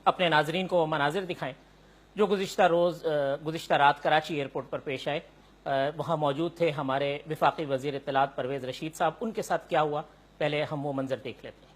اپنے ناظرین کو وہ مناظر دکھائیں جو گزشتہ رات کراچی ایئرپورٹ پر پیش آئے۔ وہاں موجود تھے ہمارے وفاقی وزیر اطلاعات پرویز رشید صاحب، ان کے ساتھ کیا ہوا پہلے ہم وہ منظر دیکھ لیتے ہیں۔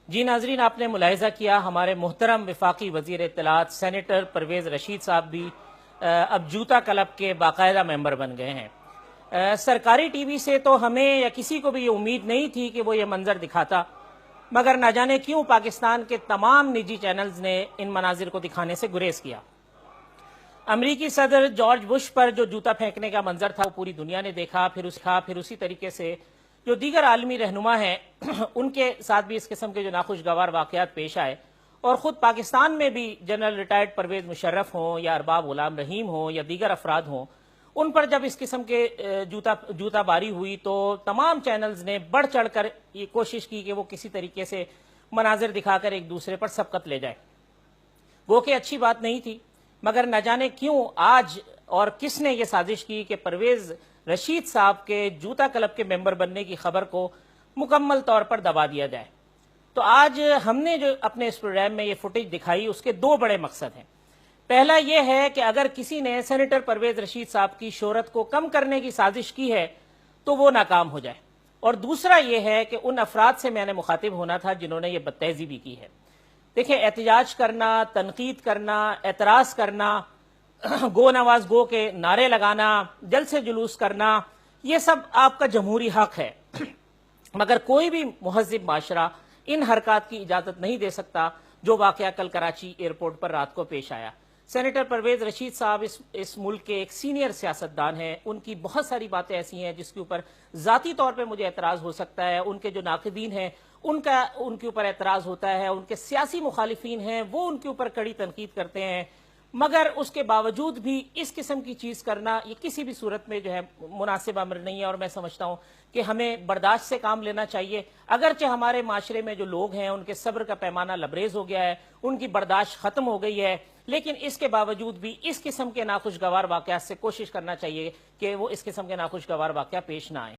جی ناظرین، آپ نے ملاحظہ کیا ہمارے محترم وفاقی وزیر اطلاعات سینیٹر پرویز رشید صاحب بھی اب جوتا کلب کے باقاعدہ ممبر بن گئے ہیں۔ سرکاری ٹی وی سے تو ہمیں یا کسی کو بھی یہ امید نہیں تھی کہ وہ یہ منظر دکھاتا، مگر نہ جانے کیوں پاکستان کے تمام نجی چینلز نے ان مناظر کو دکھانے سے گریز کیا۔ امریکی صدر جارج بش پر جو جوتا پھینکنے کا منظر تھا وہ پوری دنیا نے دیکھا، پھر اسی طریقے سے جو دیگر عالمی رہنما ہیں ان کے ساتھ بھی اس قسم کے جو ناخوشگوار واقعات پیش آئے، اور خود پاکستان میں بھی جنرل ریٹائرڈ پرویز مشرف ہوں یا ارباب غلام رحیم ہوں یا دیگر افراد ہوں، ان پر جب اس قسم کے جوتا باری ہوئی تو تمام چینلز نے بڑھ چڑھ کر یہ کوشش کی کہ وہ کسی طریقے سے مناظر دکھا کر ایک دوسرے پر سبقت لے جائے۔ وہ کہ اچھی بات نہیں تھی، مگر نہ جانے کیوں آج اور کس نے یہ سازش کی کہ پرویز رشید صاحب کے جوتا کلب کے ممبر بننے کی خبر کو مکمل طور پر دبا دیا جائے۔ تو آج ہم نے جو اپنے اس پروگرام میں یہ فوٹیج دکھائی، اس کے دو بڑے مقصد ہیں۔ پہلا یہ ہے کہ اگر کسی نے سینیٹر پرویز رشید صاحب کی شہرت کو کم کرنے کی سازش کی ہے تو وہ ناکام ہو جائے، اور دوسرا یہ ہے کہ ان افراد سے میں نے مخاطب ہونا تھا جنہوں نے یہ بدتہذی بھی کی ہے۔ دیکھیں، احتجاج کرنا، تنقید کرنا، اعتراض کرنا، گو نواز گو کے نعرے لگانا، جلسے جلوس کرنا، یہ سب آپ کا جمہوری حق ہے، مگر کوئی بھی مہذب معاشرہ ان حرکات کی اجازت نہیں دے سکتا جو واقعہ کل کراچی ایئرپورٹ پر رات کو پیش آیا۔ سینیٹر پرویز رشید صاحب اس ملک کے ایک سینئر سیاستدان ہیں، ان کی بہت ساری باتیں ایسی ہیں جس کے اوپر ذاتی طور پہ مجھے اعتراض ہو سکتا ہے، ان کے جو ناقدین ہیں ان کے اوپر اعتراض ہوتا ہے، ان کے سیاسی مخالفین ہیں وہ ان کے اوپر کڑی تنقید کرتے ہیں، مگر اس کے باوجود بھی اس قسم کی چیز کرنا یہ کسی بھی صورت میں جو ہے مناسب امر نہیں ہے، اور میں سمجھتا ہوں کہ ہمیں برداشت سے کام لینا چاہیے۔ اگرچہ ہمارے معاشرے میں جو لوگ ہیں ان کے صبر کا پیمانہ لبریز ہو گیا ہے، ان کی برداشت ختم ہو گئی ہے، لیکن اس کے باوجود بھی اس قسم کے ناخوشگوار واقعات سے کوشش کرنا چاہیے کہ وہ اس قسم کے ناخوشگوار واقعہ پیش نہ آئیں۔